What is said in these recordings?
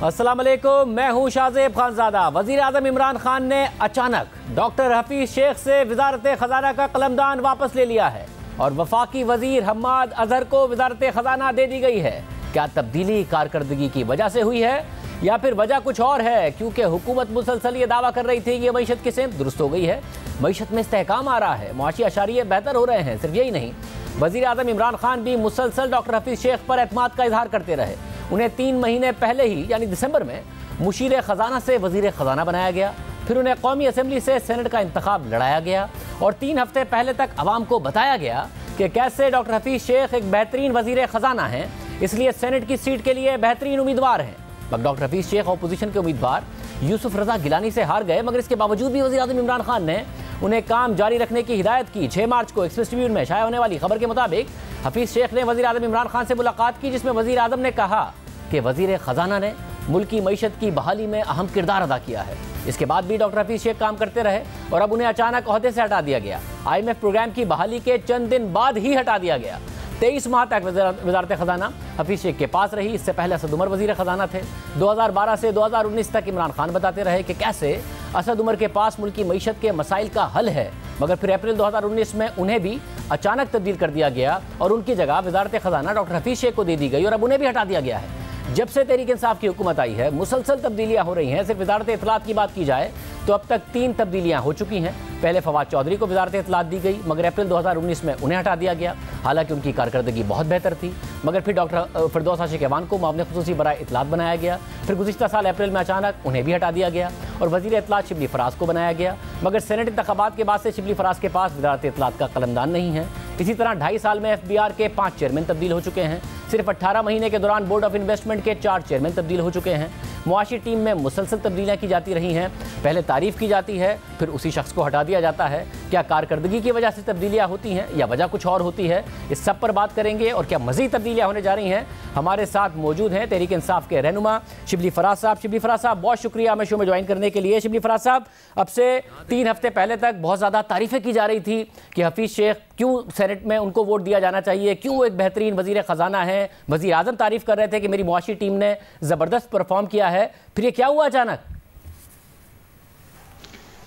अस्सलाम वालेकुम, मैं हूँ शाहजेब खानजादा। वज़ीर आज़म इमरान खान ने अचानक डॉक्टर हफीज शेख से वजारत खजाना का कलमदान वापस ले लिया है और वफाकी वजीर हम्माद अजहर को वजारत खजाना दे दी गई है। क्या तब्दीली कारकर्दगी की वजह से हुई है या फिर वजह कुछ और है? क्योंकि हुकूमत मुसलसल ये दावा कर रही थी कि मईशत की सेहत दुरुस्त हो गई है, मईशत में इस्तेहकाम आ रहा है, मुआशी अशारिये बेहतर हो रहे हैं। सिर्फ यही नहीं, वज़ीर आज़म इमरान खान भी मुसलसल डॉक्टर हफीज शेख पर एतमाद का इजहार करते रहे। उन्हें 3 महीने पहले ही यानी दिसंबर में मुशीर खजाना से वजीर खजाना बनाया गया, फिर उन्हें कौमी असम्बली से सेनेट का इंतखाब लड़ाया गया और 3 हफ्ते पहले तक अवाम को बताया गया कि कैसे डॉक्टर हफीज शेख एक बेहतरीन वजीर खजाना हैं, इसलिए सेनेट की सीट के लिए बेहतरीन उम्मीदवार हैं। अब डॉक्टर हफीज शेख अपोजिशन के उम्मीदवार यूसुफ रजा गिलानी से हार गए, मगर इसके बावजूद भी वज़ीर आज़म इमरान खान ने उन्हें काम जारी रखने की हिदायत की। 6 मार्च को एक्सप्रेस ट्रिब्यून में शाया होने वाली खबर के मुताबिक हफीज शेख ने वज़ीर आज़म इमरान खान से मुलाकात की, जिसमें वज़ीर आज़म ने कहा कि वज़ीर ख़जाना ने मुल्क की मईशत की बहाली में अहम किरदार अदा किया है। इसके बाद भी डॉक्टर हफीज शेख काम करते रहे और अब उन्हें अचानक ओहदे से हटा दिया गया। IMF प्रोग्राम की बहाली के चंद दिन बाद ही हटा दिया गया। 23 माह तक वजारत खजाना हफीज शेख के पास रही। इससे पहले असद उमर वजीर खजाना थे। 2012 से 2019 तक इमरान खान बताते रहे कि कैसे असद उमर के पास मुल्क की मईशत के मसाइल का हल है, मगर फिर अप्रैल 2019 में उन्हें भी अचानक तब्दील कर दिया गया और उनकी जगह वजारत खजाना डॉक्टर हफीज शेख को दे दी गई और अब उन्हें भी हटा दिया गया है। जब से तहरीक इंसाफ की हुकूमत आई है, मुसलसल तब्दीलियां हो रही हैं। सिर्फ वजारत इत्तलात की बात की जाए तो अब तक 3 तब्दीलियां हो चुकी हैं। पहले फवाद चौधरी को वजारत इत्तलात दी गई, मगर अप्रैल 2019 में उन्हें हटा दिया गया। हालांकि उनकी कारकर्दगी बहुत बेहतर थी, मगर फिर डॉक्टर फिरदौस आशिक एवान को मुआविन खुसूसी बराए इत्तलात बनाया गया। फिर गुज़िश्ता साल अप्रैल में अचानक उन्हें भी हटा दिया गया और वज़ीर इत्तलात शिबली फराज को बनाया गया, मगर सेनेट इंतखाबात के बाद से शिबली फराज के पास वजारत इत्तलात का कलमदान नहीं है। इसी तरह 2.5 साल में FBR के 5 चेयरमैन तब्दील हो चुके हैं। सिर्फ 18 महीने के दौरान बोर्ड ऑफ इन्वेस्टमेंट के 4 चेयरमैन तब्दील हो चुके हैं। मुआशी टीम में मुसलसल तब्दीलियाँ की जाती रही हैं। पहले तारीफ़ की जाती है, फिर उसी शख्स को हटा दिया जाता है। क्या कारकर्दगी की वजह से तब्दीलियाँ होती हैं या वजह कुछ और होती है? इस सब पर बात करेंगे। और क्या मज़ीद तब्दीलियाँ होने जा रही हैं? हमारे साथ मौजूद हैं तहरीक इंसाफ के रहनुमा शिबली फराज साहब। शिबली फराज साहब, बहुत शुक्रिया हमें शो में ज्वाइन करने के लिए। शिबली फराज साहब, अब से 3 हफ्ते पहले तक बहुत ज़्यादा तारीफ़ें की जा रही थी कि हफीज शेख क्यों सेनेट में उनको वोट दिया जाना चाहिए, क्यों एक बेहतरीन वज़ीर ख़जाना है। वज़ीर आज़म तारीफ़ कर रहे थे कि मेरी मुआशी टीम ने ज़बरदस्त परफॉर्म किया है। फिर ये क्या हुआ अचानक?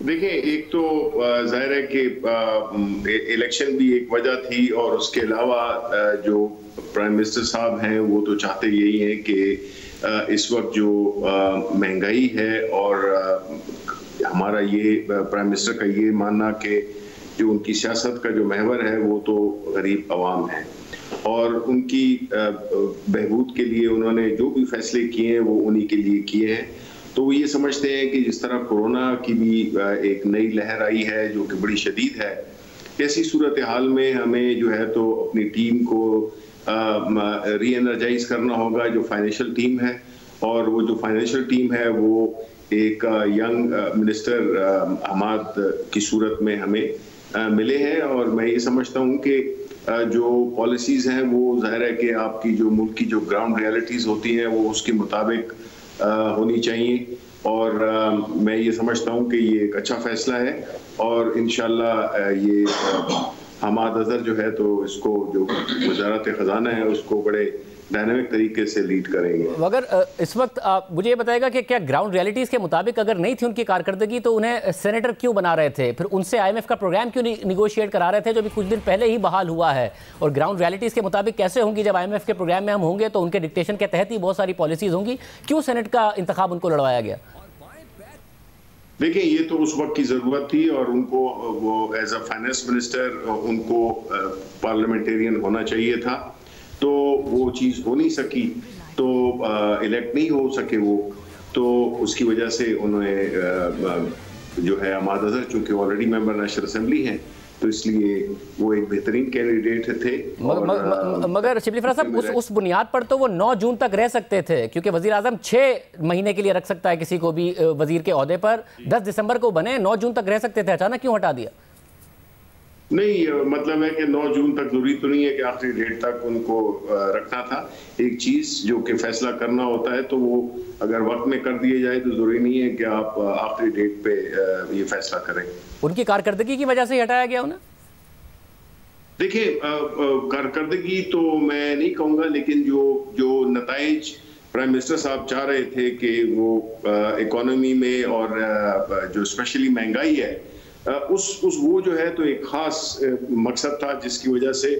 देखिए, एक तो जाहिर है कि इलेक्शन भी एक वजह थी और उसके अलावा जो प्राइम मिनिस्टर साहब हैं वो तो चाहते यही हैं कि इस वक्त जो महंगाई है और हमारा ये प्राइम मिनिस्टर का ये मानना कि जो उनकी सियासत का जो महवर है वो तो गरीब अवाम है और उनकी बहबूद के लिए उन्होंने जो भी फैसले किए हैं वो उन्हीं के लिए किए हैं। तो वो ये समझते हैं कि जिस तरह कोरोना की भी एक नई लहर आई है जो कि बड़ी शदीद है, ऐसी सूरत हाल में हमें जो है तो अपनी टीम को री एनर्जाइज करना होगा, जो फाइनेंशियल टीम है। और वो जो फाइनेंशियल टीम है वो एक यंग मिनिस्टर हमाद की सूरत में हमें मिले हैं और मैं ये समझता हूँ कि जो पॉलिसीज़ हैं वो जाहिर है कि आपकी जो मुल्क की जो ग्राउंड रियलिटीज़ होती हैं वो उसके मुताबिक होनी चाहिए और मैं ये समझता हूँ कि ये एक अच्छा फैसला है और इंशाल्लाह ये हमाद अजहर जो है तो इसको जो वजारत खजाना है उसको बड़े डायनामिक तरीके से लीड करेंगे। मगर इस वक्त मुझे ये बताएगा कि क्या ग्राउंड रियलिटीज़ के मुताबिक अगर नहीं थी उनकी कारकर्दगी तो उन्हें सेनेटर क्यों बना रहे थे? फिर उनसे IMF का प्रोग्राम क्यों निगोशिएट करा रहे थे जो भी कुछ दिन पहले ही बहाल हुआ है? और ग्राउंड रियलिटीज़ के मुताबिक कैसे होंगी? जब IMF के प्रोग्राम में हम होंगे तो उनके डिक्टेशन के तहत ही बहुत सारी पॉलिसीज़ होंगी। क्यों सेनेट का इंतखाब उनको लड़वाया गया? देखिए, ये तो उस वक्त की ज़रूरत थी और उनको वो एज अ फाइनेंस मिनिस्टर उनको पार्लियामेंटेरियन होना चाहिए था, तो वो चीज़ हो नहीं सकी, तो इलेक्ट नहीं हो सके वो, तो उसकी वजह से उन्हें जो है हमाद अजहर चूँकि ऑलरेडी मेंबर नेशनल असेंबली हैं तो इसलिए वो एक बेहतरीन कैंडिडेट थे। मगर शिबली फराज साहब, उस बुनियाद पर तो वो 9 जून तक रह सकते थे, क्योंकि वज़ीर आज़म 6 महीने के लिए रख सकता है किसी को भी वज़ीर के ओहदे पर। 10 दिसंबर को बने, 9 जून तक रह सकते थे, अचानक क्यों हटा दिया? नहीं, मतलब है कि 9 जून तक जरूरी तो नहीं है कि आखिरी डेट तक उनको रखना था। एक चीज जो कि फैसला करना होता है तो वो अगर वक्त में कर दिए जाए तो जरूरी नहीं है कि आप आखिरी डेट पे ये फैसला करें। उनकी कारकर्दगी की वजह से हटाया गया उन्हें? देखिए, कारकर्दगी तो मैं नहीं कहूँगा, लेकिन जो नताइज प्राइम मिनिस्टर साहब चाह रहे थे कि वो इकोनॉमी में और जो स्पेशली महंगाई है उस वो जो है तो एक खास मकसद था जिसकी वजह से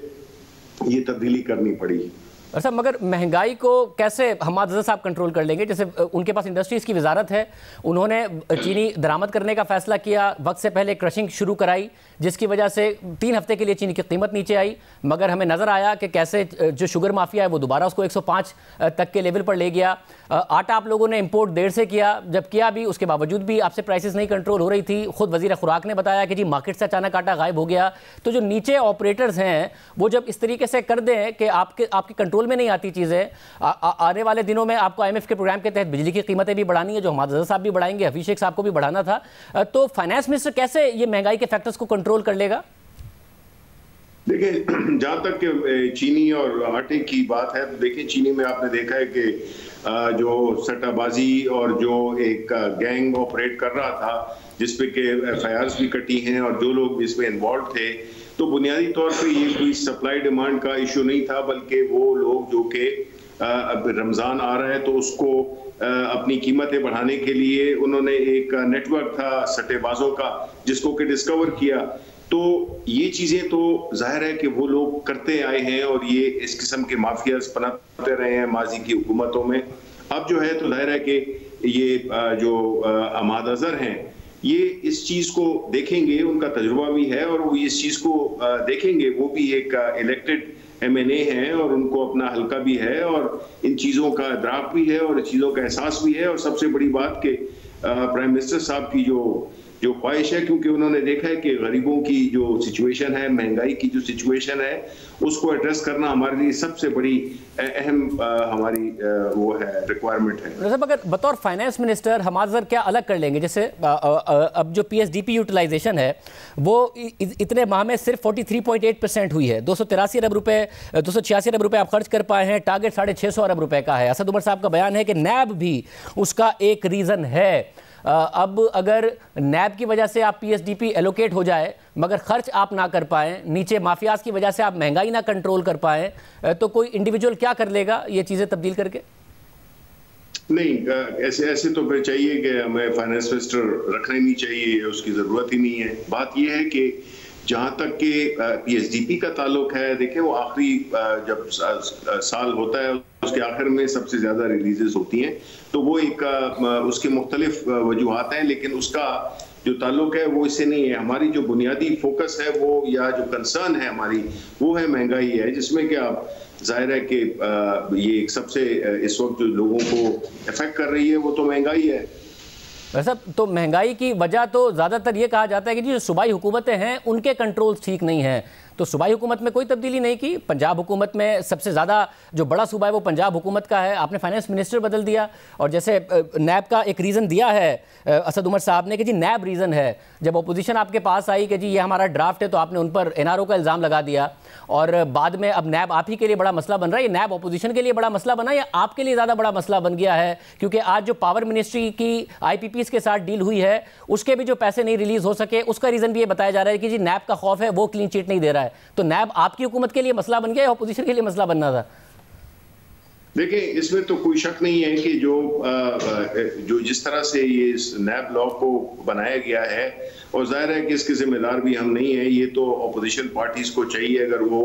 ये तब्दीली करनी पड़ी। अच्छा, मगर महंगाई को कैसे हम्माद अज़हर साहब कंट्रोल कर लेंगे? जैसे उनके पास इंडस्ट्रीज की वजारत है, उन्होंने चीनी दरामद करने का फैसला किया, वक्त से पहले क्रशिंग शुरू कराई, जिसकी वजह से 3 हफ्ते के लिए चीनी की कीमत नीचे आई। मगर हमें नज़र आया कि कैसे जो शुगर माफिया है वो दोबारा उसको 105 तक के लेवल पर ले गया। आटा आप लोगों ने इंपोर्ट देर से किया, जब किया भी उसके बावजूद भी आपसे प्राइसेस नहीं कंट्रोल हो रही थी। खुद वजीर खुराक ने बताया कि जी मार्केट से अचानक आटा गायब हो गया। तो जो नीचे ऑपरेटर्स हैं वो जब इस तरीके से कर दें कि आपके कंट्रोल में नहीं आती चीज़ें, आने वाले दिनों में आपको IMF के प्रोग्राम के तहत बिजली की कीमतें भी बढ़ानी है, जो हम्माद अज़हर साहब भी बढ़ाएंगे, हफीज शेख साहब को भी बढ़ाना था, तो फाइनेंस मिनिस्टर कैसे ये महंगाई के फैक्टर्स को कंट्रोल कर लेगा? देखिए, जहां तक कि चीनी और आटे की बात है तो देखिए चीनी में आपने देखा है कि जो सट्टाबाजी और जो एक गैंग ऑपरेट कर रहा था जिसपे के FIRs भी कटी हैं और जो लोग इसमें इन्वॉल्व थे, तो बुनियादी तौर पे ये कोई सप्लाई डिमांड का इशू नहीं था, बल्कि वो लोग जो कि अब रमज़ान आ रहा है तो उसको अपनी कीमतें बढ़ाने के लिए उन्होंने एक नेटवर्क था सट्टेबाजों का जिसको कि डिस्कवर किया। तो ये चीज़ें तो जाहिर है कि वो लोग करते आए हैं और ये इस किस्म के माफियाज पनपते रहे हैं माजी की हुकूमतों में। अब जो है तो जाहिर है कि ये जो हम्माद अज़हर हैं ये इस चीज़ को देखेंगे, उनका तजुर्बा भी है और वो इस चीज़ को देखेंगे। वो भी एक इलेक्टेड MNA हैं और उनको अपना हल्का भी है और इन चीज़ों का इदराक भी है और इन चीज़ों का एहसास भी है। और सबसे बड़ी बात कि प्राइम मिनिस्टर साहब की जो ख्वाहिश है, क्योंकि उन्होंने देखा है कि गरीबों की जो सिचुएशन है, महंगाई की जो सिचुएशन है, उसको एड्रेस करना हमारे लिए सबसे बड़ी अहम हमारी वो है रिक्वायरमेंट है। अगर बतौर फाइनेंस मिनिस्टर हम्माद अज़हर क्या अलग कर लेंगे? जैसे अब जो PSDP यूटिलाइजेशन है वो इतने माह में सिर्फ 43.8% हुई है। 283 अरब रुपए 286 अरब रुपए आप खर्च कर पाए हैं। टारगेट 650 अरब रुपए का है। असद उमर साहब का बयान है कि नैब भी उसका एक रीज़न है। अब अगर नैब की वजह से आप PSDP एलोकेट हो जाए मगर खर्च आप ना कर पाएँ, नीचे माफियाज की वजह से आप महंगाई ना कंट्रोल कर पाएँ, तो कोई इंडिविजुअल क्या कर लेगा ये चीज़ें तब्दील करके? नहीं, ऐसे तो फिर चाहिए कि हमें फाइनेंस मिनिस्टर रखना ही नहीं चाहिए, उसकी ज़रूरत ही नहीं है। बात यह है कि जहाँ तक कि PSDP का ताल्लुक है, देखें वो आखिरी जब साल होता है उसके आखिर में सबसे ज़्यादा रिलीजेस होती हैं, तो वो एक उसके मुख्तलिफ वजूहात हैं, लेकिन उसका जो ताल्लुक है वो इससे नहीं है। हमारी जो बुनियादी फोकस है वो या जो कंसर्न है हमारी वो है महंगाई है, जिसमें कि आप जाहिर है कि ये एक सबसे इस वक्त जो लोगों को इफेक्ट कर रही है वो तो महंगाई है। वैसा तो महंगाई की वजह तो ज़्यादातर ये कहा जाता है कि जो सूबाई हुकूमतें हैं उनके कंट्रोल्स ठीक नहीं हैं, तो सूबाई हुकूमत में कोई तब्दीली नहीं की। पंजाब हुकूमत में सबसे ज़्यादा जो बड़ा सूबा है वो पंजाब हुकूमत का है, आपने फाइनेंस मिनिस्टर बदल दिया। और जैसे नैब का एक रीज़न दिया है असद उमर साहब ने कि जी नैब रीज़न है, जब अपोजिशन आपके पास आई कि जी ये हमारा ड्राफ्ट है तो आपने उन पर NRO का इल्ज़ाम लगा दिया और बाद में अब नैब आप ही के लिए बड़ा मसला बन रहा है। ये नैब अपोजिशन के लिए बड़ा मसला बना या आपके लिए ज़्यादा बड़ा मसला बन गया है? क्योंकि आज जो पावर मिनिस्ट्री की IPPs के साथ डील हुई है उसके भी जो पैसे नहीं रिलीज़ हो सके, उसका रीज़न भी ये बताया जा रहा है कि जी नैब का खौफ है, वो क्लीन चिट नहीं दे रहा है। तो नैब आपकी हुकूमत के लिए मसला बन गया या अपोजिशन के लिए मसला बनना था? देखिए, इसमें तो कोई शक नहीं है कि जो जिस तरह से ये इस नैब लॉ को बनाया गया है, और जाहिर है कि इसके जिम्मेदार भी हम नहीं है, ये तो अपोजिशन पार्टीज को चाहिए अगर वो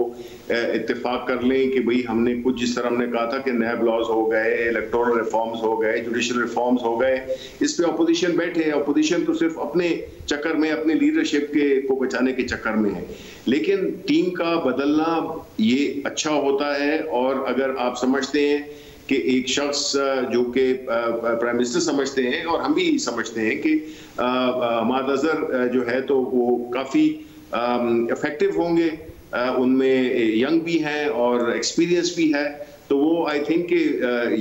इत्तेफाक कर लें कि भाई हमने कुछ जिस तरह हमने कहा था कि नैब लॉज हो गए, इलेक्टोरल रिफॉर्म्स हो गए, जुडिशल रिफॉर्म्स हो गए, इस पे अपोजिशन बैठे। अपोजिशन तो सिर्फ अपने चक्कर में, अपने लीडरशिप को बचाने के चक्कर में है, लेकिन टीम का बदलना ये अच्छा होता है। और अगर आप समझते हैं कि एक शख्स जो कि प्राइम मिनिस्टर समझते हैं और हम भी समझते हैं कि हम्माद अज़हर जो है तो वो काफ़ी इफेक्टिव होंगे, उनमें यंग भी हैं और एक्सपीरियंस भी है, तो वो आई थिंक कि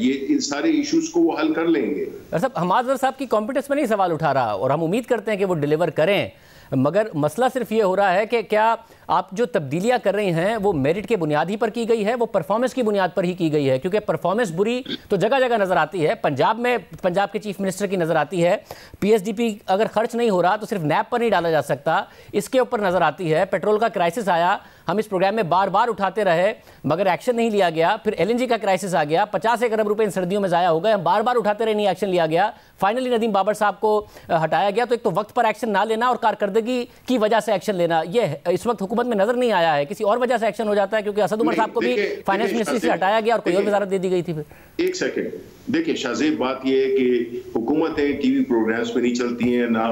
ये इन सारे इश्यूज को वो हल कर लेंगे। साहब, हम्माद अज़हर साहब की कॉम्पिटेंस में नहीं सवाल उठा रहा और हम उम्मीद करते हैं कि वो डिलीवर करें, मगर मसला सिर्फ ये हो रहा है कि क्या आप जो तब्दीलियां कर रही हैं वो मेरिट के बुनियाद ही पर की गई है, वो परफॉर्मेंस की बुनियाद पर ही की गई है? क्योंकि परफॉर्मेंस बुरी तो जगह जगह नज़र आती है। पंजाब में पंजाब के चीफ मिनिस्टर की नज़र आती है, PSDP अगर खर्च नहीं हो रहा तो सिर्फ नैब पर नहीं डाला जा सकता, इसके ऊपर नज़र आती है। पेट्रोल का क्राइसिस आया, हम इस प्रोग्राम में बार बार उठाते रहे मगर एक्शन नहीं लिया गया। फिर LNG का क्राइसिस आ गया, 50 अरब रुपए इन सर्दियों में ज़ाया हो गए, हम बार बार उठाते रहे, नहीं एक्शन लिया गया। फाइनली नदीम बाबर साहब को हटाया गया। तो एक तो वक्त पर एक्शन ना लेना और कारकर्दगी की वजह से एक्शन लेना, ये इस वक्त हुकूमत में नजर नहीं आया है। किसी और वजह से एक्शन हो जाता है, क्योंकि असद उमर साहब को भी फाइनेंस मिनिस्ट्री से हटाया गया और कोई और वजारत दे दी गई थी। फिर एक सेकंड देखिए शाहजेब, बात यह है कि हुकूमतें टीवी प्रोग्राम्स पे नहीं चलती हैं ना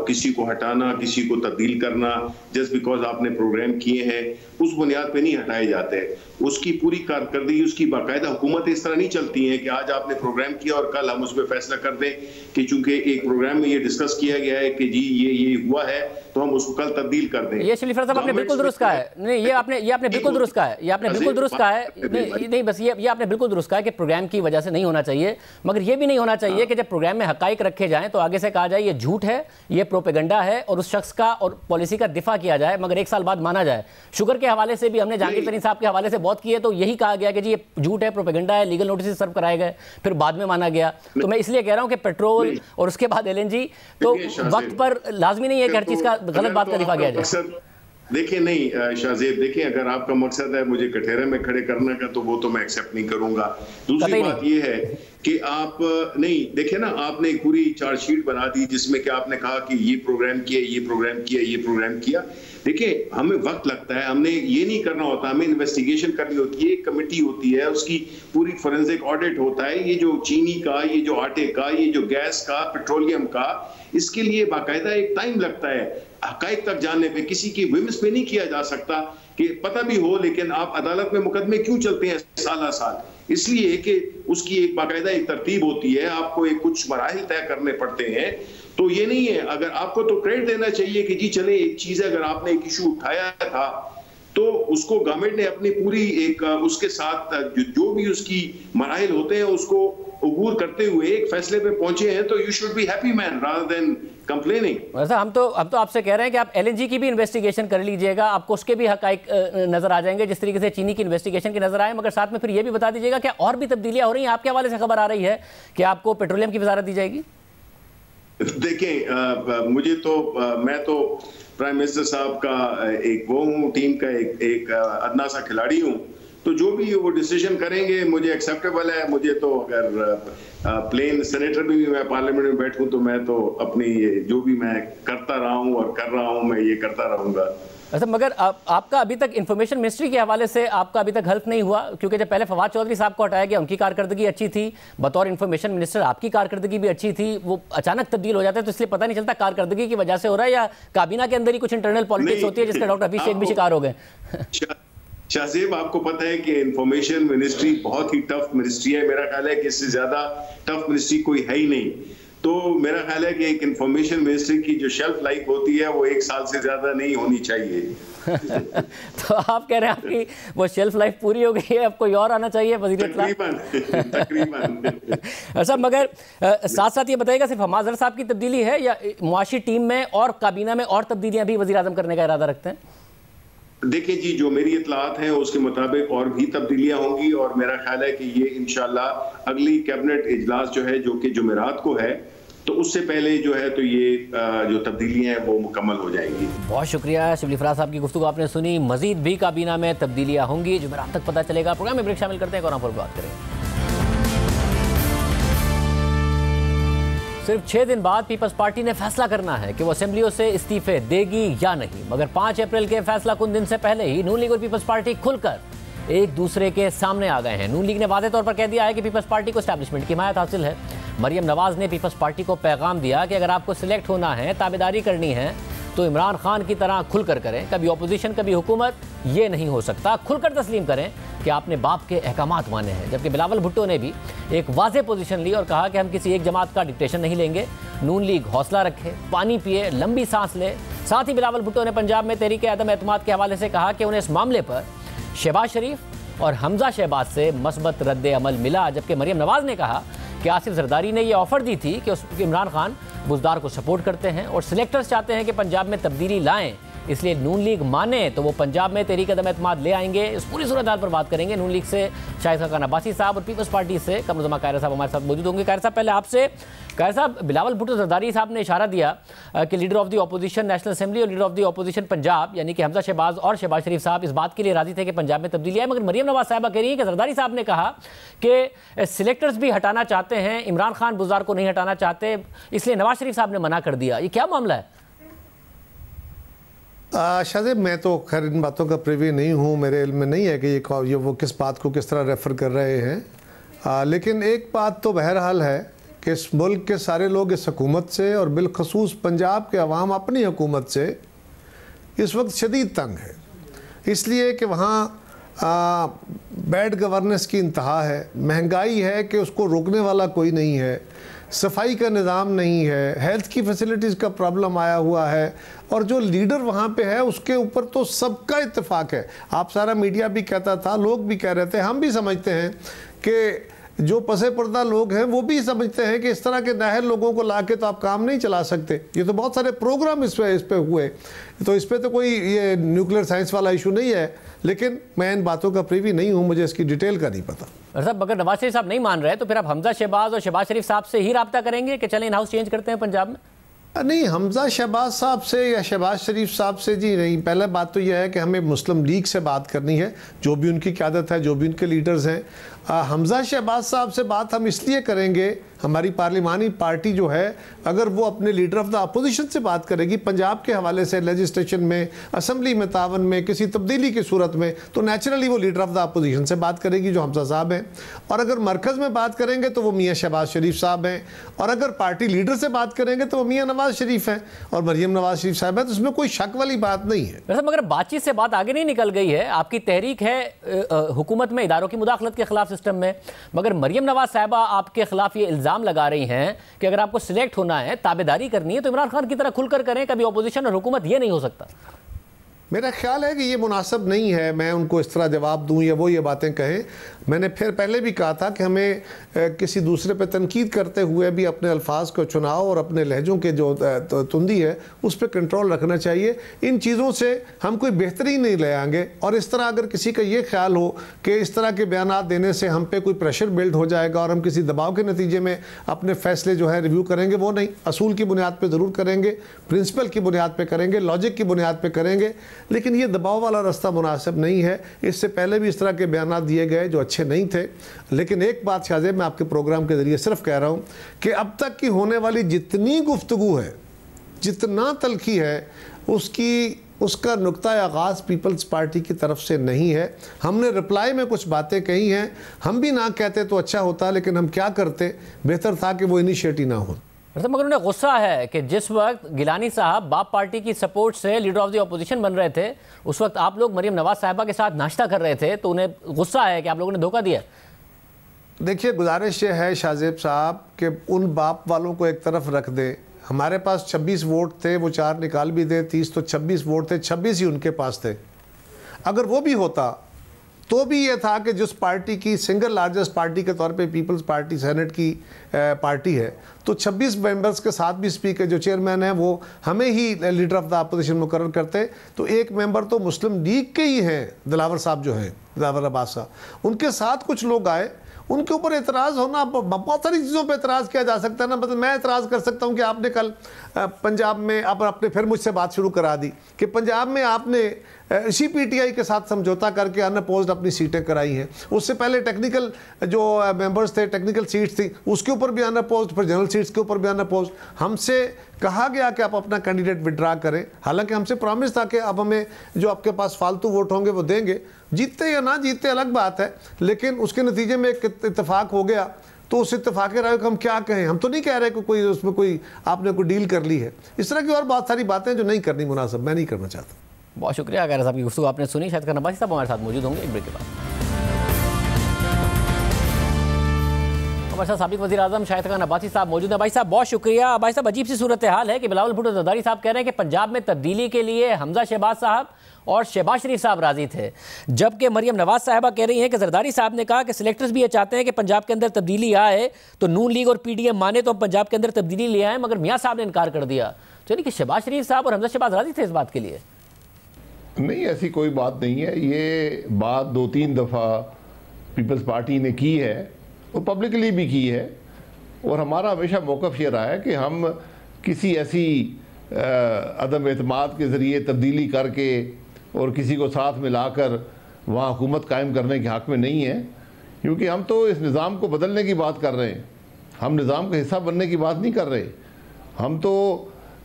किसी को हटाना, किसी को तब्दील करना जस्ट बिकॉज आपने प्रोग्राम किए हैं उस बुनियाद पे नहीं हटाए जाते। उसकी पूरी कारकर्दगी, उसकी बाकायदा हुकूमतें इस तरह नहीं चलती हैं कि आज आपने प्रोग्राम किया और कल हम उस पर फैसला कर दें कि चूंकि एक प्रोग्राम में ये डिस्कस किया गया है कि जी ये हुआ है तो हम उसको कल तब्दील कर दें। ये शरीफ साहब आपने बिल्कुल दुरुस्त कहा है। नहीं, ये आपने बिल्कुल दुरुस्त कहा है, ये आपने बिल्कुल दुरुस्त कहा है। नहीं बस ये आपने बिल्कुल दुरुस्त कहा है कि प्रोग्राम की वजह से नहीं होना चाहिए, मगर ये भी नहीं होना चाहिए कि जब प्रोग्राम में हकाइक रखे जाएं तो आगे से कहा जाए ये झूठ है, ये प्रोपेगेंडा है और उस शख्स का और पॉलिसी का दिफा किया जाए, मगर एक साल बाद माना जाए। शुगर के हवाले से भी हमने जहांगीर तरीन साहब के हवाले से बहुत किए तो यही कहा गया कि जी ये झूठ है, प्रोपेगेंडा है, लीगल नोटिस सर्व कराए गए, फिर बाद में माना गया। तो मैं इसलिए कह रहा हूं कि पेट्रोल और उसके बाद LNG तो वक्त पर लाजमी नहीं है कि हर चीज का गलत बात का दिफा किया जाए। देखिए नहीं शाहजेब, देखिए अगर आपका मकसद है मुझे कठेरे में खड़े करने का तो वो तो मैं एक्सेप्ट नहीं करूंगा। दूसरी बात ये है कि आप नहीं देखिए ना, आपने एक पूरी चार्जशीट बना दी जिसमें कि आपने कहा कि ये प्रोग्राम किया, ये प्रोग्राम किया, ये प्रोग्राम किया। देखिए हमें वक्त लगता है, हमने ये नहीं करना होता, हमें इन्वेस्टिगेशन करनी होती है, एक कमेटी होती है, उसकी पूरी फोरेंसिक ऑडिट होता है। ये जो चीनी का, ये जो आटे का, ये जो गैस का, पेट्रोलियम का, इसके लिए बाकायदा एक टाइम लगता है हकाइक तक जानने पे। किसी की विम्स पे नहीं किया जा सकता कि पता भी हो लेकिन आप अदालत में मुकदमे क्यों चलते हैं साल साल, इसलिए कि उसकी एक बाकायदा एक तरतीब होती है, आपको एक कुछ मराहिल तय करने पड़ते हैं। तो ये नहीं है, अगर आपको तो क्रेडिट देना चाहिए कि जी चले एक चीज है, अगर आपने एक इशू उठाया था तो उसको गवर्नमेंट ने अपनी पूरी एक उसके साथ जो भी उसकी मराहिल होते हैं उसको अबूर करते हुए एक फैसले पे पहुंचे हैं, तो you should be happy man rather than complaining. वैसा हम तो आपसे कह रहे हैं कि आप LNG की भी इन्वेस्टिगेशन कर लीजिएगा, आपको उसके भी हकाइक नजर आ जाएंगे जिस तरीके से चीनी की इन्वेस्टिगेशन की नजर आए, मगर साथ में फिर ये भी बता दीजिएगा कि और भी तब्दीलियां हो रही हैं। आपके हवाले से खबर आ रही है कि आपको पेट्रोलियम की वजारत दी जाएगी। देखें मुझे तो मैं तो प्राइम मिनिस्टर साहब का एक वो हूँ, टीम का एक अदना सा खिलाड़ी हूँ, तो जो भी वो डिसीजन करेंगे मुझे एक्सेप्टेबल है। मुझे तो अगर प्लेन सेनेटर भी मैं पार्लियामेंट में बैठूं तो मैं तो अपनी जो भी मैं करता रहा हूं और कर रहा हूं मैं ये करता रहूंगा। अच्छा, मगर आपका अभी तक इंफॉर्मेशन मिनिस्ट्री के हवाले से आपका अभी तक हेल्प नहीं हुआ, क्योंकि जब पहले फवाद चौधरी साहब को हटाया गया उनकी कारकर्दगी अच्छी थी, बतौर इंफॉर्मेशन मिनिस्टर आपकी कारकर्दगी भी अच्छी थी, वो अचानक तब्दील हो जाता है तो इसलिए पता नहीं चलता कारकर्दगी की वजह से हो रहा है या काबीना के अंदर ही कुछ इंटरनल पॉलिटिक्स होती है जिसका डॉक्टर हफीज शेख भी शिकार हो गए। शाहजेब आपको पता है कि इंफॉर्मेशन मिनिस्ट्री बहुत ही टफ मिनिस्ट्री है, मेरा ख्याल है कि इससे ज्यादा टफ मिनिस्ट्री कोई है ही नहीं। तो मेरा ख्याल है कि एक इंफॉर्मेशन मिनिस्ट्री की जो शेल्फ लाइफ होती है वो 1 साल से ज्यादा नहीं होनी चाहिए। तो आप कह रहे हैं आपकी वो शेल्फ लाइफ पूरी हो गई है, अब कोई और आना चाहिए वज़ीर तकरीबन। अच्छा, मगर साथ साथ ये बताइएगा सिर्फ हमाद अजहर साहब की तब्दीली है या मुआशी टीम में और काबीना में और तब्दीलियां भी वज़ीर आज़म करने का इरादा रखते हैं? देखिए जी, जो मेरी इत्तलात हैं उसके मुताबिक और भी तब्दीलियां होंगी और मेरा ख्याल है कि ये इंशाल्लाह अगली कैबिनेट इजलास जो है जो कि जुमेरात को है तो उससे पहले जो है तो ये जो तब्दीलियां हैं वो मुकम्मल हो जाएंगी। बहुत शुक्रिया शिबली फराज साहब की गुफ्तगू आपने सुनी। मजीद भी काबीना में तब्दीलियां होंगी, जुमेरात तक पता चलेगा। प्रोग्राम में ब्रेक शामिल करते हैं और पर बात करेंगे। सिर्फ 6 दिन बाद पीपल्स पार्टी ने फैसला करना है कि वो असेंबलियों से इस्तीफे देगी या नहीं, मगर 5 अप्रैल के फैसला कुन दिन से पहले ही नून लीग और पीपल्स पार्टी खुलकर एक दूसरे के सामने आ गए हैं। नून लीग ने वाज़ेह तौर पर कह दिया है कि पीपल्स पार्टी को एस्टैब्लिशमेंट की हिमायत हासिल है। मरियम नवाज ने पीपल्स पार्टी को पैगाम दिया कि अगर आपको सिलेक्ट होना है, ताबेदारी करनी है तो इमरान खान की तरह खुलकर करें, कभी ऑपोजिशन कभी हुकूमत, ये नहीं हो सकता। खुलकर तस्लीम करें कि आपने बाप के अहकामात माने हैं। जबकि बिलावल भुट्टो ने भी एक वाज़ेह पोजीशन ली और कहा कि हम किसी एक जमात का डिक्टेशन नहीं लेंगे। नून लीग हौसला रखे, पानी पिए, लंबी सांस ले। साथ ही बिलावल भुट्टो ने पंजाब में तहरीक अदम एतमाद के हवाले से कहा कि उन्हें इस मामले पर शहबाज शरीफ और हमजा शहबाज से मस्बत रद्द अमल मिला। जबकि मरियम नवाज ने कहा कि आसिफ जरदारी ने यह ऑफर दी थी कि इमरान खान बुज़दार को सपोर्ट करते हैं और सिलेक्टर्स चाहते हैं कि पंजाब में तब्दीली लाएं, इसलिए नून लीग माने तो वो पंजाब में तहरीक अदम एतमाद ले आएंगे। इस पूरी सूरत हाल पर बात करेंगे। नून लीग से शाहिद खान अब्बासी साहब और पीपल्स पार्टी से कमरुज़्ज़मा कायरा साहब हमारे साथ मौजूद होंगे। कायरा साहब, पहले आपसे, कायरा साहब, बिलावल भुट्टो जरदारी साहब ने इशारा दिया कि leader of the opposition national assembly और leader of the opposition Punjab यानी कि हमजा शहबाज और शहबाज शरीफ साहब इस बात के लिए राजी थे कि पंजाब में तब्दीली आए, मगर मरियम नवाज साहिबा कह रही है कि जरदारी साहब ने कहा कि सिलेक्टर्स भी हटाना चाहते हैं, इमरान खान बुज़दार को नहीं हटाना चाहते, इसलिए नवाज शरीफ साहब ने मना कर दिया। ये क्या मामला है? शाहजेब, मैं तो खैर इन बातों का प्रिवी नहीं हूँ, मेरे इल्म में नहीं है कि ये वो किस बात को किस तरह रेफ़र कर रहे हैं। लेकिन एक बात तो बहरहाल है कि इस मुल्क के सारे लोग इस हुकूमत से और बिलखसूस पंजाब के अवाम अपनी हुकूमत से इस वक्त शदीद तंग है, इसलिए कि वहाँ बैड गवर्नेंस की इंतहा है, महंगाई है कि उसको रोकने वाला कोई नहीं है, सफाई का निज़ाम नहीं है, हेल्थ की फैसिलिटीज़ का प्रॉब्लम आया हुआ है, और जो लीडर वहाँ पे है उसके ऊपर तो सबका इत्तेफाक है। आप सारा मीडिया भी कहता था, लोग भी कह रहे थे, हम भी समझते हैं कि जो पसे पर्दा लोग हैं वो भी समझते हैं कि इस तरह के नाहल लोगों को ला के तो आप काम नहीं चला सकते। ये तो बहुत सारे प्रोग्राम इस पे हुए, तो इस पे तो कोई ये न्यूक्लियर साइंस वाला इशू नहीं है, लेकिन मैं इन बातों का प्रीवी नहीं हूँ, मुझे इसकी डिटेल का नहीं पता। साहब, अगर नवाज शरीफ साहब नहीं मान रहे तो फिर आप हमजा शहबाज और शहबाज शरीफ साहब से ही राब्ता करेंगे कि चलें इन हाउस चेंज करते हैं पंजाब में? नहीं, हमजा शहबाज साहब से या शहबाज शरीफ साहब से जी नहीं। पहला बात तो यह है कि हमें मुस्लिम लीग से बात करनी है, जो भी उनकी क़यादत है, जो भी उनके लीडर्स हैं। हमजा शहबाज साहब से बात हम इसलिए करेंगे, हमारी पार्लिमानी पार्टी जो है अगर वो अपने लीडर ऑफ द अपोजिशन से बात करेगी पंजाब के हवाले से लेजिस्लेशन में, असम्बली में तावन में, किसी तब्दीली की सूरत में, तो नेचुरली वो लीडर ऑफ द अपोजिशन से बात करेगी जो हमजा साहब हैं। और अगर मरकज़ में बात करेंगे तो वो मियाँ शहबाज शरीफ साहब हैं, और अगर पार्टी लीडर से बात करेंगे तो वो मियाँ नवाज शरीफ हैं और मरियम नवाज शरीफ साहब हैं, तो उसमें कोई शक वाली बात नहीं है। मगर बातचीत से बात आगे नहीं निकल गई है। आपकी तहरीक है हुकूमत में इदारों की मुदाखलत के खिलाफ सिस्टम में, मगर मरियम नवाज साहिबा आपके खिलाफ ये इल्ज़ाम लगा रही हैं कि अगर आपको सिलेक्ट होना है, ताबेदारी करनी है, तो इमरान खान की तरह खुलकर करें, कभी ऑपोजिशन और हुकूमत ये नहीं हो सकता। मेरा ख्याल है कि ये मुनासिब नहीं है मैं उनको इस तरह जवाब दूं या वो ये बातें कहें। मैंने फिर पहले भी कहा था कि हमें किसी दूसरे पे तनकीद करते हुए भी अपने अल्फाज को चुनाव और अपने लहजों के जो तुंदी है उस पर कंट्रोल रखना चाहिए। इन चीज़ों से हम कोई बेहतरी नहीं ले आएंगे, और इस तरह अगर किसी का ये ख्याल हो कि इस तरह के बयानात देने से हम पे कोई प्रेशर बिल्ड हो जाएगा और हम किसी दबाव के नतीजे में अपने फैसले जो है रिव्यू करेंगे, वो नहीं। असूल की बुनियाद पर ज़रूर करेंगे, प्रिंसिपल की बुनियाद पर करेंगे, लॉजिक की बुनियाद पर करेंगे, लेकिन ये दबाव वाला रास्ता मुनासिब नहीं है। इससे पहले भी इस तरह के बयानात दिए गए जो अच्छे नहीं थे। लेकिन एक बात शाहजेब, मैं आपके प्रोग्राम के ज़रिए सिर्फ कह रहा हूँ कि अब तक की होने वाली जितनी गुफ्तगू है, जितना तलखी है, उसका नुक्ता आगाज़ पीपल्स पार्टी की तरफ से नहीं है। हमने रिप्लाई में कुछ बातें कही हैं, हम भी ना कहते तो अच्छा होता, लेकिन हम क्या करते, बेहतर था कि वो इनिशिएटिव ना हो। मगर उन्हें गुस्सा है कि जिस वक्त गिलानी साहब बाप पार्टी की सपोर्ट से लीडर ऑफ द ऑपोजिशन बन रहे थे, उस वक्त आप लोग मरियम नवाज साहिबा के साथ नाश्ता कर रहे थे, तो उन्हें गुस्सा है कि आप लोगों ने धोखा दिया। देखिए, गुजारिश ये है शाहजेब साहब कि उन बाप वालों को एक तरफ रख दें। हमारे पास 26 वोट थे, वो 4 निकाल भी दे, 30 तो 26 वोट थे, 26 ही उनके पास थे। अगर वो भी होता तो भी ये था कि जिस पार्टी की सिंगल लार्जेस्ट पार्टी के तौर पे पीपल्स पार्टी सेनेट की पार्टी है, तो 26 मेंबर्स के साथ भी स्पीकर जो चेयरमैन है वो हमें ही लीडर ऑफ द अपोजिशन मुकर्रर करते। तो एक मेंबर तो मुस्लिम लीग के ही हैं, दिलावर साहब जो हैं, दिलावर अब्बास साहब, उनके साथ कुछ लोग आए, उनके ऊपर एतराज़ होना, बहुत सारी चीज़ों पे एतराज़ किया जा सकता है ना। मतलब मैं एतराज़ कर सकता हूँ कि आपने कल पंजाब में आपने फिर मुझसे बात शुरू करा दी कि पंजाब में आपने इसी पीटीआई के साथ समझौता करके अनअपोज्ड अपनी सीटें कराई हैं। उससे पहले टेक्निकल जो मेंबर्स थे, टेक्निकल सीट्स थी, उसके ऊपर भी अनअपोज्ड, फिर जनरल सीट्स के ऊपर भी अनअपोज्ड। हमसे कहा गया कि आप अपना कैंडिडेट विड्रा करें, हालांकि हमसे प्रॉमिस था कि अब हमें जो आपके पास फालतू वोट होंगे वो देंगे, जीतते या ना जीतते अलग बात है, लेकिन उसके नतीजे में एक इत्तेफाक हो गया। तो उस इत्तेफाक राय को हम क्या कहें, हम तो नहीं कह रहे कि कोई उसमें कोई आपने कोई डील कर ली है। इस तरह की और बहुत सारी बातें जो नहीं करनी मुनासिब, मैं नहीं करना चाहता। बहुत शुक्रिया कायरा साहब की गुफ्तगू आपने सुनी। शाहिद खान अब्बासी साहब हमारे साथ मौजूद होंगे एक ब्रेक के बाद। हमारे साथ साबिक वज़ीर आज़म शाहिद खान अब्बासी साहब मौजूद हैं। भाई साहब बहुत शुक्रिया। भाई साहब, अजीब सी सूरत हाल है कि बिलावल भुट्टो जरदारी साहब कह रहे हैं कि पंजाब में तब्दीली के लिए हमजा शहबाज साहब और शहबाज शरीफ साहब राजी थे, जबकि मरियम नवाज साहिबा कह रही हैं कि जरदारी साहब ने कहा कि सिलेक्टर्स भी ये चाहते हैं कि पंजाब के अंदर तब्दीली आए, तो नून लीग और पीडीएम माने तो हम पंजाब के अंदर तब्दीली ले आए, मगर मियाँ साहब ने इनकार कर दिया। तो यानी कि शहबाज शरीफ साहब और हमजा शहबाज राजी थे इस बात के लिए। नहीं, ऐसी कोई बात नहीं है। ये बात 2-3 दफ़ा पीपल्स पार्टी ने की है और पब्लिकली भी की है, और हमारा हमेशा मौक़िफ़ ये रहा है कि हम किसी ऐसी अदम एतमाद के ज़रिए तब्दीली करके और किसी को साथ मिलाकर वहाँ हुकूमत कायम करने के हक़ में नहीं है, क्योंकि हम तो इस निज़ाम को बदलने की बात कर रहे हैं, हम निज़ाम का हिस्सा बनने की बात नहीं कर रहे। हम तो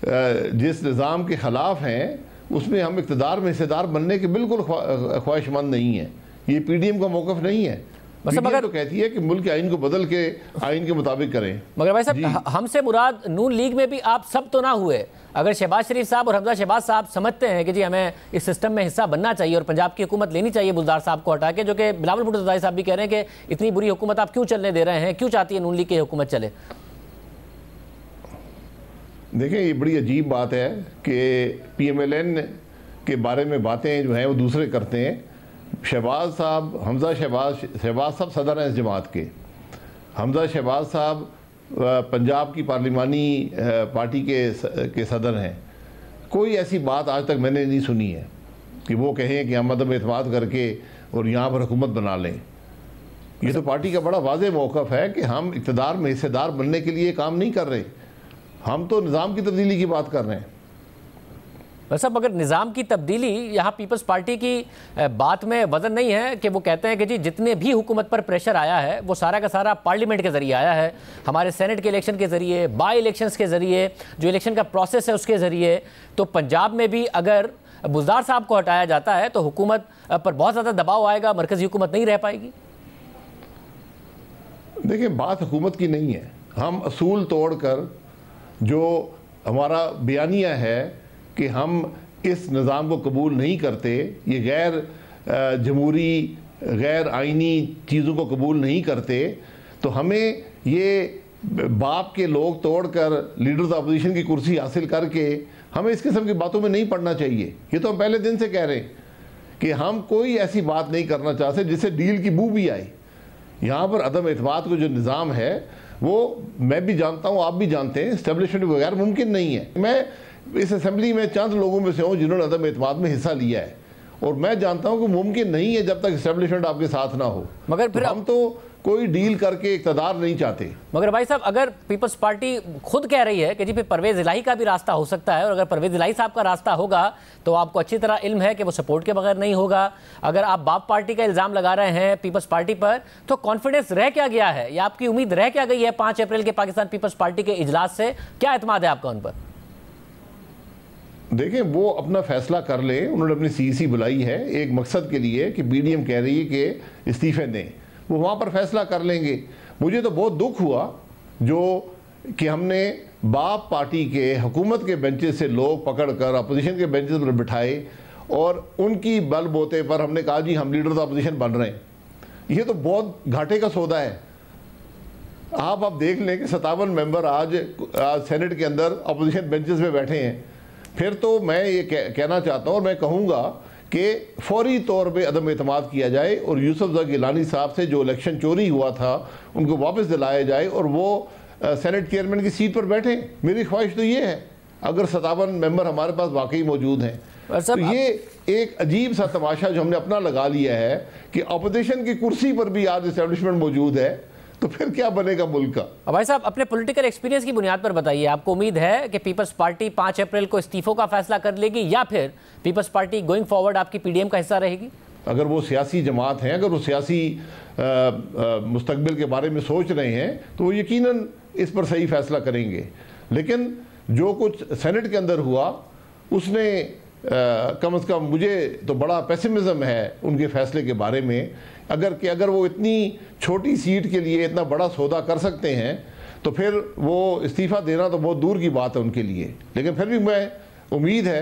जिस निज़ाम के ख़िलाफ़ हैं उसमें हम इक़्तिदार में हिस्सेदार बनने के बिल्कुल ख्वाहिशमंद नहीं है। ये पीडीएम का मौक़िफ़ नहीं है। पीडीएम तो कहती है कि मुल्क के आइन को बदल के आइन के मुताबिक करें। मगर भाई साहब, हमसे मुराद नून लीग में भी आप सब तो ना हुए। अगर शहबाज शरीफ साहब और हमजा शहबाज साहब समझते हैं कि जी हमें इस सिस्टम में हिस्सा बनना चाहिए और पंजाब की हुकूमत लेनी चाहिए बुज़दार साहब को हटा के, जो कि बिलावल भुट्टो ज़रदारी साहब भी कह रहे हैं कि इतनी बुरी हुकूमत आप क्यों चलने दे रहे हैं, क्यों चाहती है नून लीग की हुकूमत चले? देखें, ये बड़ी अजीब बात है कि PMLN के बारे में बातें जो हैं वो दूसरे करते हैं। शहबाज साहब, हमजा शहबाज साहब सदर हैं इस जमात के। हमजा शहबाज साहब पंजाब की पार्लिमानी पार्टी के सदर हैं। कोई ऐसी बात आज तक मैंने नहीं सुनी है कि वो कहें कि हम अदम एतमाद करके और यहाँ पर हुकूमत बना लें। ये तो पार्टी का बड़ा वाज़ेह मौक़िफ़ है कि हम इक़्तिदार में हिस्सेदार बनने के लिए काम नहीं कर रहे, हम तो निज़ाम की तब्दीली की बात कर रहे हैं। बस अब अगर निज़ाम की तब्दीली, यहाँ पीपल्स पार्टी की बात में वजन नहीं है कि वो कहते हैं कि जी जितने भी हुकूमत पर प्रेशर आया है वो सारा का सारा पार्लियामेंट के ज़रिए आया है, हमारे सेनेट के इलेक्शन के ज़रिए, बाई इलेक्शंस के ज़रिए, जो इलेक्शन का प्रोसेस है उसके ज़रिए। तो पंजाब में भी अगर बुज़दार साहब को हटाया जाता है तो हुकूमत पर बहुत ज़्यादा दबाव आएगा, मरकज़ी हुकूमत नहीं रह पाएगी। देखिए, बात हुकूमत की नहीं है। हम असूल तोड़ कर जो हमारा बयानिया है कि हम इस निज़ाम को कबूल नहीं करते, ये गैर जमहूरी गैर आइनी चीज़ों को कबूल नहीं करते, तो हमें ये बाप के लोग तोड़कर लीडर्स अपोजिशन की कुर्सी हासिल करके हमें इस किस्म की बातों में नहीं पड़ना चाहिए। ये तो हम पहले दिन से कह रहे हैं कि हम कोई ऐसी बात नहीं करना चाहते जिससे डील की बू भी आए। यहाँ पर अदम एतमाद को जो निज़ाम है वो मैं भी जानता हूँ, आप भी जानते हैं, इस्टेब्लिशमेंट बगैर मुमकिन नहीं है। मैं इस असेंबली में चंद लोगों में से हूँ जिन्होंने अदम एतमाद में हिस्सा लिया है, और मैं जानता हूँ कि मुमकिन नहीं है जब तक इस्टेब्लिशमेंट आपके साथ ना हो। मगर फिर हम तो कोई डील करके इक़्तिदार नहीं चाहते। मगर भाई साहब, अगर पीपल्स पार्टी खुद कह रही है कि जी फिर परवेज़ इलाही का भी रास्ता हो सकता है, और अगर परवेज़ इलाही साहब का रास्ता होगा तो आपको अच्छी तरह इल्म है कि वो सपोर्ट के बगैर नहीं होगा। अगर आप बाप पार्टी का इल्ज़ाम लगा रहे हैं पीपल्स पार्टी पर, तो कॉन्फिडेंस रह क्या गया है या आपकी उम्मीद रह क्या गई है 5 अप्रैल के पाकिस्तान पीपल्स पार्टी के इजलास से? क्या एतमाद है आपका उन पर? देखें, वो अपना फैसला कर ले। उन्होंने अपनी CEC बुलाई है एक मकसद के लिए कि BDM कह रही है कि इस्तीफे दें, वो वहाँ पर फैसला कर लेंगे। मुझे तो बहुत दुख हुआ जो कि हमने बाप पार्टी के हुकूमत के बेंचेस से लोग पकड़ कर अपोजिशन के बेंचेस पर बिठाए और उनकी बल बोते पर हमने कहा जी हम लीडर ऑफ अपोजिशन बन रहे हैं। ये तो बहुत घाटे का सौदा है। आप देख लें कि 57 मेंबर आज सेनेट के अंदर अपोजिशन बेंचेस पे बैठे हैं। फिर तो मैं ये कहना चाहता हूँ और मैं कहूँगा कि फौरी तौर पे अदम एतमाद किया जाए और यूसुफ गिलानी साहब से जो इलेक्शन चोरी हुआ था उनको वापस दिलाया जाए और वो सेनेट चेयरमैन की सीट पर बैठे। मेरी ख्वाहिश तो ये है, अगर 57 मेंबर हमारे पास वाकई मौजूद हैं तो ये एक अजीब सा तमाशा जो हमने अपना लगा लिया है कि अपोजिशन की कुर्सी पर भी आज इस्टेब्लिशमेंट मौजूद है, तो फिर क्या बनेगा मुल्क का। भाई साहब, अपने पॉलिटिकल एक्सपीरियंस की बुनियाद पर बताइए, आपको उम्मीद है कि पीपल्स पार्टी 5 अप्रैल को इस्तीफों का फैसला कर लेगी या फिर पीपल्स पार्टी गोइंग फॉरवर्ड आपकी PDM का हिस्सा रहेगी? अगर वो सियासी जमात हैं, अगर वो सियासी मुस्तकबिल के बारे में सोच रहे हैं तो वो यकीनन इस पर सही फैसला करेंगे। लेकिन जो कुछ सेनेट के अंदर हुआ उसने कम से कम मुझे तो बड़ा पेसिमिज्म है उनके फैसले के बारे में। अगर वो इतनी छोटी सीट के लिए इतना बड़ा सौदा कर सकते हैं तो फिर वो इस्तीफ़ा देना तो बहुत दूर की बात है उनके लिए। लेकिन फिर भी मैं उम्मीद है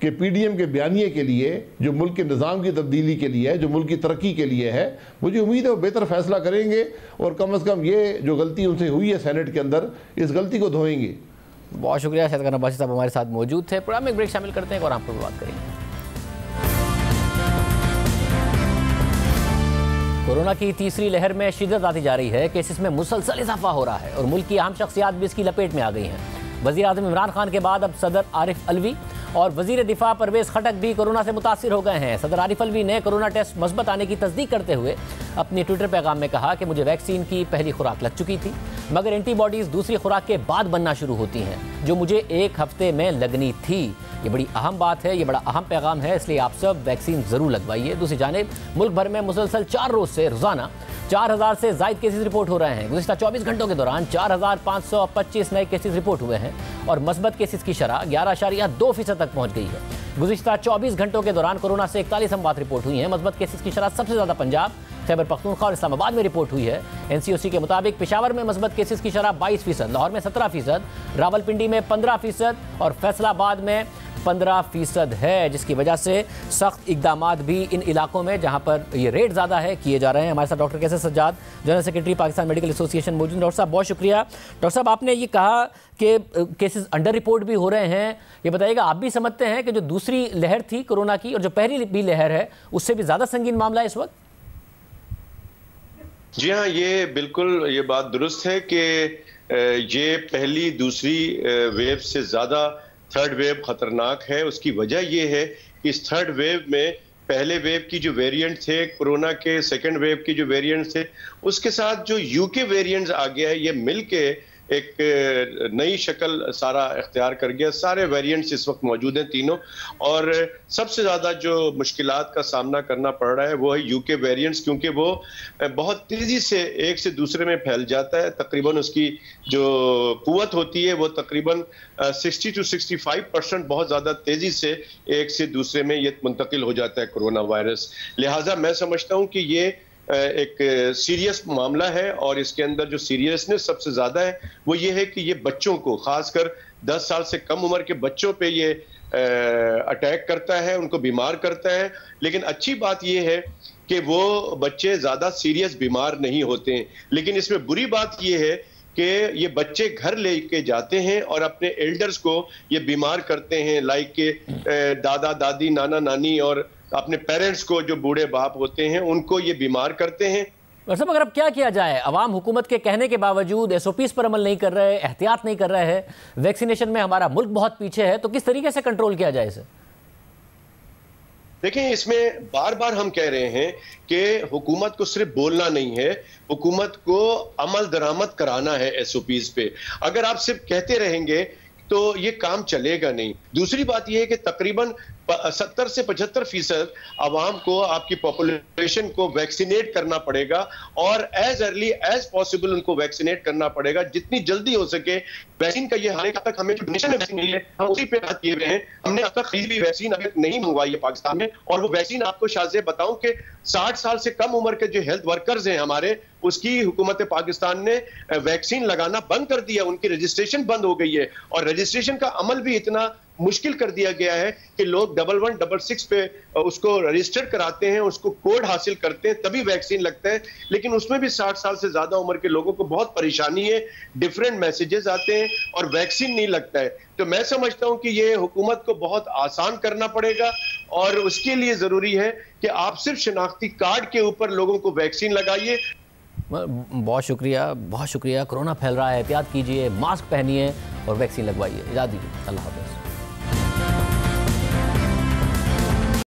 कि PDM के बयानिए के लिए, जो मुल्क के निज़ाम की तब्दीली के लिए है, जो मुल्क की तरक्की के लिए है, मुझे उम्मीद है वो बेहतर फैसला करेंगे और कम से कम ये जो गलती उनसे हुई है सेनेट के अंदर, इस गलती को धोएंगे। बहुत शुक्रिया शाहिद खान अब्बासी साहब हमारे साथ मौजूद थे। प्रोग्राम में एक ब्रेक शामिल करते हैं और आप पर बात करेंगे। कोरोना की तीसरी लहर में शिद्दत आती जा रही है, केसेस में मुसलसल इजाफा हो रहा है और मुल्क की अहम शख्सियात भी इसकी लपेट में आ गई हैं। वज़ीर आज़म इमरान खान के बाद अब सदर आरिफ अलवी और वजीर दिफा परवेज खटक भी कोरोना से मुतासिर हो गए हैं। सदर आरिफ अलवी ने कोरोना टेस्ट मस्बत आने की तस्दीक करते हुए अपने ट्विटर पैगाम में कहा कि मुझे वैक्सीन की पहली खुराक लग चुकी थी, मगर एंटीबॉडीज़ दूसरी खुराक के बाद बनना शुरू होती हैं, जो मुझे 1 हफ्ते में लगनी थी। ये बड़ी अहम बात है, ये बड़ा अहम पैगाम है, इसलिए आप सब वैक्सीन ज़रूर लगवाइए। दूसरी जानिब मुल्क भर में मुसलसल 4 रोज़ से रोज़ाना 4000 से ज़ायद केसेस रिपोर्ट हो रहे हैं। गुज़िश्ता 24 घंटों के दौरान 4525 नए केसेस रिपोर्ट हुए हैं और मस्बत केसेस की शरह 11.2% तक पहुंच गई है। गुज़िश्ता 24 घंटों के दौरान कोरोना से 41 अमवात रिपोर्ट हुई हैं। मस्बत केसेस की शरह सबसे ज़्यादा पंजाब, खैबर पख्तूनख्वा और इस्लामाबाद में रिपोर्ट हुई है। NCOC के मुताबिक पेशावर में मस्बत केसेस की शरह 22%, लाहौर में 17%, रावलपिंडी में 15% और फैसलाबाद में 15% है, जिसकी वजह से सख्त इकदामात भी इन इलाकों में जहां पर ये रेट ज़्यादा है किए जा रहे हैं। हमारे साथ doctor Qaiser Sajjad, general secretary Pakistan medical association मौजूद। डॉक्टर साहब बहुत शुक्रिया। डॉक्टर साहब, आपने ये कहा कि केसेस अंडर रिपोर्ट भी हो रहे हैं, ये बताइएगा आप भी समझते हैं कि जो दूसरी लहर थी कोरोना की और जो पहली भी लहर है उससे भी ज़्यादा संगीन मामला है इस वक्त? जी हाँ, ये बिल्कुल ये बात दुरुस्त है कि ये पहली दूसरी वेव से ज़्यादा थर्ड वेव खतरनाक है। उसकी वजह यह है कि इस थर्ड वेव में पहले वेव की जो वेरिएंट थे कोरोना के, सेकंड वेव की जो वेरिएंट थे, उसके साथ जो यूके वेरिएंट्स आ गया है, ये मिलके एक नई शक्ल सारा इख्तियार कर गया। सारे वेरिएंट्स इस वक्त मौजूद हैं तीनों, और सबसे ज़्यादा जो मुश्किलात का सामना करना पड़ रहा है वो है यूके वेरिएंट्स, क्योंकि वो बहुत तेज़ी से एक से दूसरे में फैल जाता है। तकरीबन उसकी जो कुव्वत होती है वो तकरीबन 60 to 65% बहुत ज़्यादा तेज़ी से एक से दूसरे में ये मुंतकिल हो जाता है कोरोना वायरस। लिहाजा मैं समझता हूँ कि ये एक सीरियस मामला है, और इसके अंदर जो सीरियसनेस सबसे ज्यादा है वो ये है कि ये बच्चों को, खासकर 10 साल से कम उम्र के बच्चों पे ये अटैक करता है, उनको बीमार करता है। लेकिन अच्छी बात ये है कि वो बच्चे ज्यादा सीरियस बीमार नहीं होते हैं। लेकिन इसमें बुरी बात ये है कि ये बच्चे घर लेके जाते हैं और अपने एल्डर्स को ये बीमार करते हैं, लाइक के दादा दादी, नाना नानी और अपने पेरेंट्स को, जो बूढ़े बाप होते हैं, उनको ये बीमार करते हैं। वैसे मगर अब क्या किया जाए? अवाम हुकूमत के कहने के बावजूद SOPs पर अमल नहीं कर रहे, एहतियात नहीं कर रहे हैं, वैक्सीनेशन में हमारा मुल्क बहुत पीछे है, तो किस तरीके से कंट्रोल किया जाए इसे? देखिए, इसमें बार बार हम कह रहे हैं कि हुकूमत को सिर्फ बोलना नहीं है, हुकूमत को अमल दरामद कराना है SOPs पे। अगर आप सिर्फ कहते रहेंगे तो ये काम चलेगा नहीं। दूसरी बात यह है कि तकरीबन 70 से 75% आवाम को, आपकी पॉपुलेशन को वैक्सीनेट करना पड़ेगा, और एज अर्ली एज पॉसिबल उनको वैक्सीनेट करना पड़ेगा, जितनी जल्दी हो सके। वैक्सीन का ये हाल तक हमें जो नेशनल वैक्सीन मिली है हम उसी पे बात किए हुए हैं। हमने अब तक खरीदी वैक्सीन अगर नहीं मंगवाई है पाकिस्तान में, और वो वैक्सीन आपको शायद बताऊं कि 60 साल से कम उम्र के जो हेल्थ वर्कर्स हैं हमारे, उसकी हुकूमत पाकिस्तान ने वैक्सीन लगाना बंद कर दिया, उनकी रजिस्ट्रेशन बंद हो गई है। और रजिस्ट्रेशन का अमल भी इतना मुश्किल कर दिया गया है कि लोग 1166 पे उसको रजिस्टर कराते हैं, उसको कोड हासिल करते हैं, तभी वैक्सीन लगता है। लेकिन उसमें भी 60 साल से ज्यादा उम्र के लोगों को बहुत परेशानी है, डिफरेंट मैसेजेस आते हैं और वैक्सीन नहीं लगता है। तो मैं समझता हूं कि ये हुकूमत को बहुत आसान करना पड़ेगा, और उसके लिए जरूरी है कि आप सिर्फ शनाख्ती कार्ड के ऊपर लोगों को वैक्सीन लगाइए। बहुत शुक्रिया, बहुत शुक्रिया। कोरोना फैल रहा है, एहतियात कीजिए, मास्क पहनिए और वैक्सीन लगवाइए। इजाज़त दीजिए, अल्लाह हाफ़िज़।